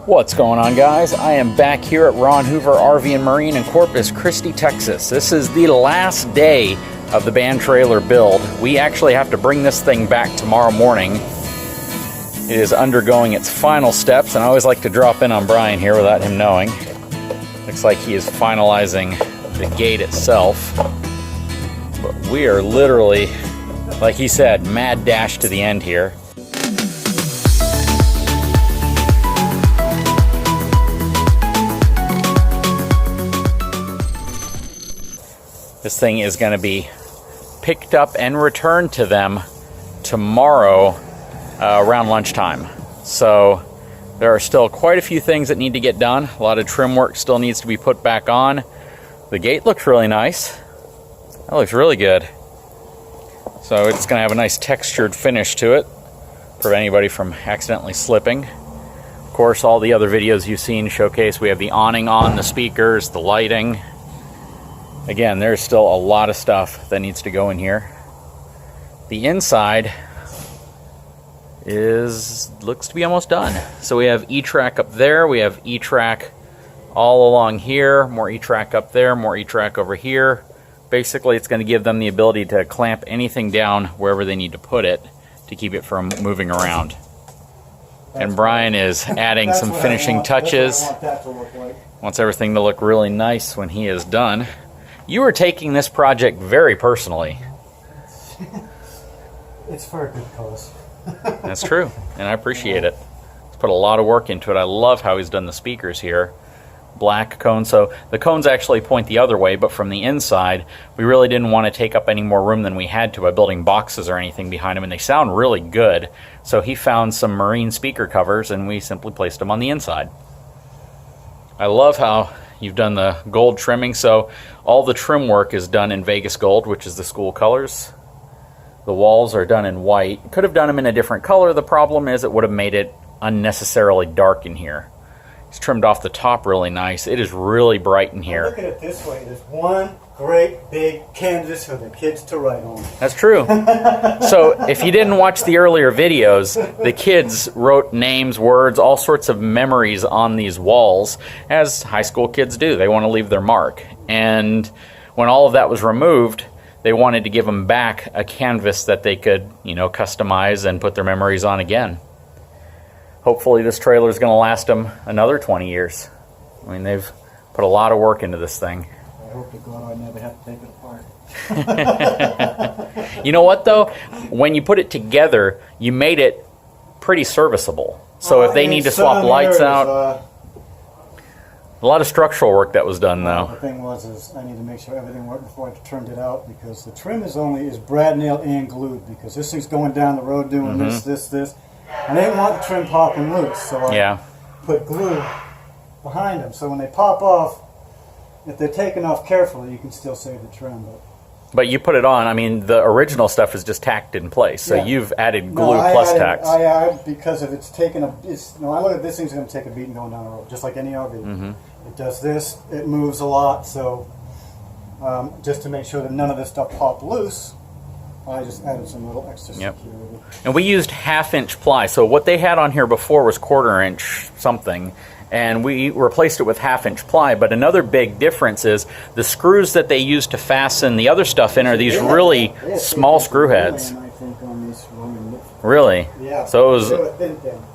What's going on, guys? I am back here at Ron Hoover RV and Marine in Corpus Christi, Texas. This is the last day of the band trailer build. We actually have to bring this thing back tomorrow morning. It is undergoing its final steps, and I always like to drop in on Brian here without him knowing. Looks like he is finalizing the gate itself. But we are literally, like he said, mad dash to the end here. This thing is going to be picked up and returned to them tomorrow around lunchtime. So there are still quite a few things that need to get done. A lot of trim work still needs to be put back on. The gate looks really nice. That looks really good. So it's going to have a nice textured finish to it, prevent anybody from accidentally slipping. Of course, all the other videos you've seen showcase we have the awning on, the speakers, the lighting. Again, there's still a lot of stuff that needs to go in here. The inside looks to be almost done. So we have E-track up there, we have E-track all along here, more E-track up there, more E-track over here. Basically, it's going to give them the ability to clamp anything down wherever they need to put it to keep it from moving around. And Brian is adding some finishing touches. Wants everything to look really nice when he is done. You are taking this project very personally. It's for a good cause. That's true, and I appreciate it. He's put a lot of work into it. I love how he's done the speakers here. Black cones, so the cones actually point the other way, but from the inside, we really didn't want to take up any more room than we had to by building boxes or anything behind them, and they sound really good. So he found some marine speaker covers, and we simply placed them on the inside. I love how you've done the gold trimming, so all the trim work is done in Vegas gold, which is the school colors. The walls are done in white. Could have done them in a different color. The problem is it would have made it unnecessarily dark in here. It's trimmed off the top really nice. It is really bright in here. Look at it this way. There's one great big canvas for the kids to write on. That's true. So if you didn't watch the earlier videos, the kids wrote names, words, all sorts of memories on these walls, as high school kids do. They want to leave their mark. And when all of that was removed, they wanted to give them back a canvas that they could, customize and put their memories on again. Hopefully this trailer is going to last them another 20 years. I mean, they've put a lot of work into this thing. I hope to God I never have to take it apart. You know what, though? When you put it together, you made it pretty serviceable. So if they need to swap lights out... a lot of structural work that was done, though. The thing is I need to make sure everything worked before I trimmed it out, because the trim is brad nailed and glued, because this thing's going down the road doing this. And they want the trim popping loose, so I put glue behind them, so when they pop off, if they're taken off carefully, you can still save the trim. But you put it on. I mean, the original stuff is just tacked in place, so you've added glue plus tacks. I added because if it's taken I look at this thing's going to take a beating going down the road, just like any RV. It does this, it moves a lot, so just to make sure that none of this stuff popped loose, I just added some little extra security. And we used 1/2-inch ply, so what they had on here before was 1/4-inch something, and we replaced it with 1/2-inch ply. But another big difference is the screws that they use to fasten the other stuff in are these really small screw heads. Really? Yeah. So it was,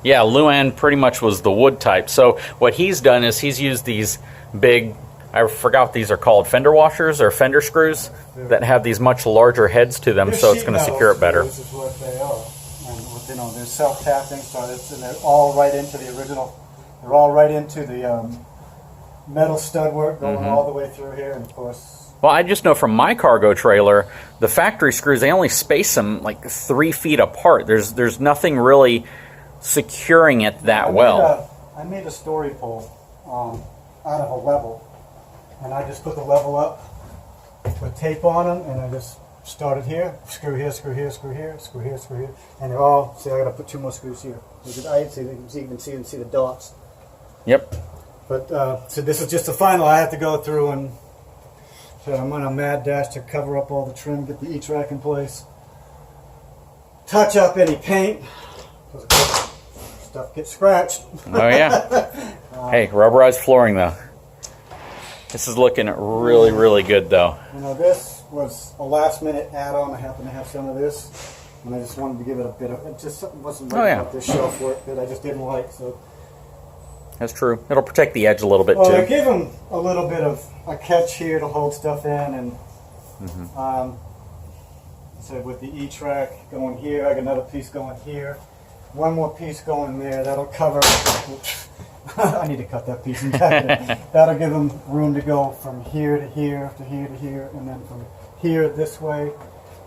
Luan pretty much was the wood type. So what he's done is he's used these big, I forgot what these are called, fender washers or fender screws that have these much larger heads to them, so it's going to secure it better. This is what they are. And they're self-tapping, so they're all right into the original. They're all right into the metal stud work going all the way through here, and of course. Well, I just know from my cargo trailer, the factory screws, they only space them like 3 feet apart. There's nothing really securing it that well. I made a story pole out of a level, and I just put the level up, put tape on them, and I just started here, screw here, screw here, screw here, screw here, screw here, and they're all, see, I got to put 2 more screws here. I see, you can see the dots. Yep. But, so this is just the final. I have to go through and so I'm on a mad dash to cover up all the trim, get the E-track in place, touch up any paint, stuff gets scratched. Oh yeah. Hey, rubberized flooring though. This is looking really, really good though. You know, this was a last minute add-on. I happen to have some of this, and I just wanted to give it a bit of, it just wasn't right about this shelf work that I just didn't like, so. That's true. It'll protect the edge a little bit too. I gave them a little bit of a catch here to hold stuff in, and so with the E-track going here, I got another piece going here, one more piece going there. That'll cover. I need to cut that piece and tack it. That'll give them room to go from here to here to here to here, and then from here this way,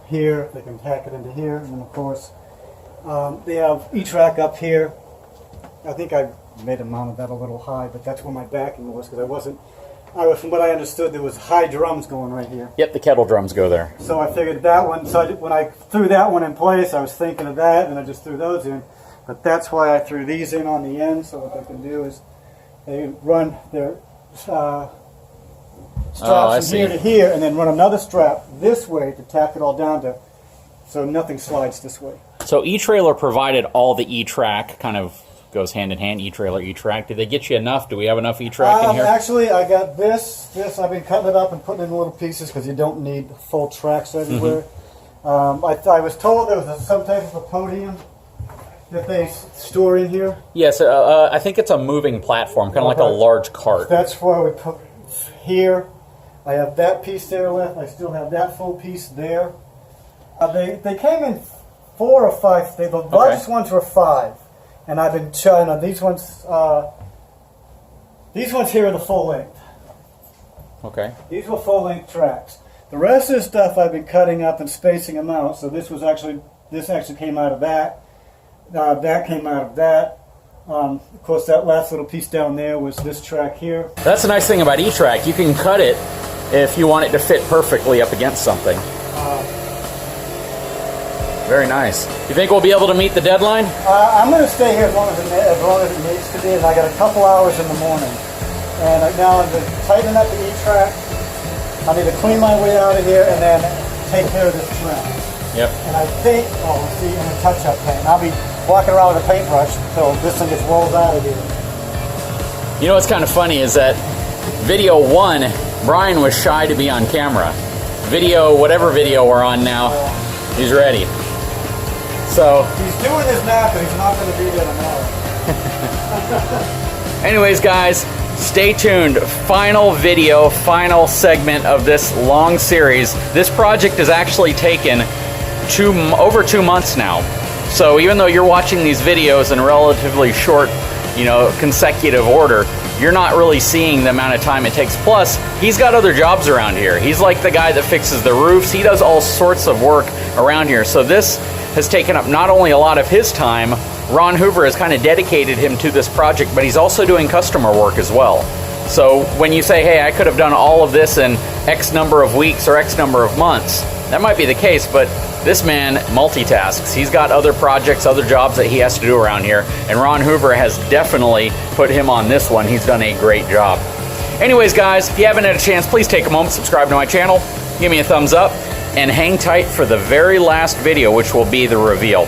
here they can tack it into here, and then of course they have E-track up here. I think I made a mounted that a little high, but that's where my backing was because from what I understood, there was high drums going right here. Yep, the kettle drums go there. So I figured that one, when I threw that one in place, I was thinking of that, and I just threw those in. But that's why I threw these in on the end, so what they can do is they run their straps from here to here, and then run another strap this way to tack it all down to, so nothing slides this way. So E-Trailer provided all the E-Track, kind of goes hand in hand, E-Trailer, E-Track. Did they get you enough? Do we have enough E-Track in here? Actually, I got this. I've been cutting it up and putting it in little pieces because you don't need full tracks everywhere. I was told there was some type of a podium that they store in here. Yes, I think it's a moving platform, kind of like a large cart. That's why we put here. I have that piece there left. I still have that full piece there. They came in 4 or 5. The largest ones were 5. And I've been trying. These ones here are the full length. Okay. These were full length tracks. The rest of the stuff I've been cutting up and spacing them out. So this actually came out of that. That came out of that. Of course, that last little piece down there was this track here. That's the nice thing about E-Track. You can cut it if you want it to fit perfectly up against something. Very nice. You think we'll be able to meet the deadline? I'm going to stay here as long as it needs to be, and I got a couple hours in the morning. And now I'm going to tighten up the E-track. I need to clean my way out of here and then take care of this trim. Yep. And I think, we'll see in the touch-up paint. I'll be walking around with a paintbrush until this thing gets rolled out of here. You know what's kind of funny is that video 1, Brian was shy to be on camera. Whatever video we're on now, he's ready. So he's doing this now because he's not going to be there tomorrow. Anyways, guys, stay tuned. Final video, final segment of this long series. This project has actually taken over 2 months now. So even though you're watching these videos in relatively short, consecutive order, you're not really seeing the amount of time it takes. Plus, he's got other jobs around here. He's like the guy that fixes the roofs. He does all sorts of work around here. So this has taken up not only a lot of his time, Ron Hoover has kind of dedicated him to this project, but he's also doing customer work as well. So when you say, hey, I could have done all of this in X number of weeks or X number of months, that might be the case, but this man multitasks. He's got other projects, other jobs that he has to do around here, and Ron Hoover has definitely put him on this one. He's done a great job. Anyways, guys, if you haven't had a chance, please take a moment, subscribe to my channel, give me a thumbs up, and hang tight for the very last video, which will be the reveal.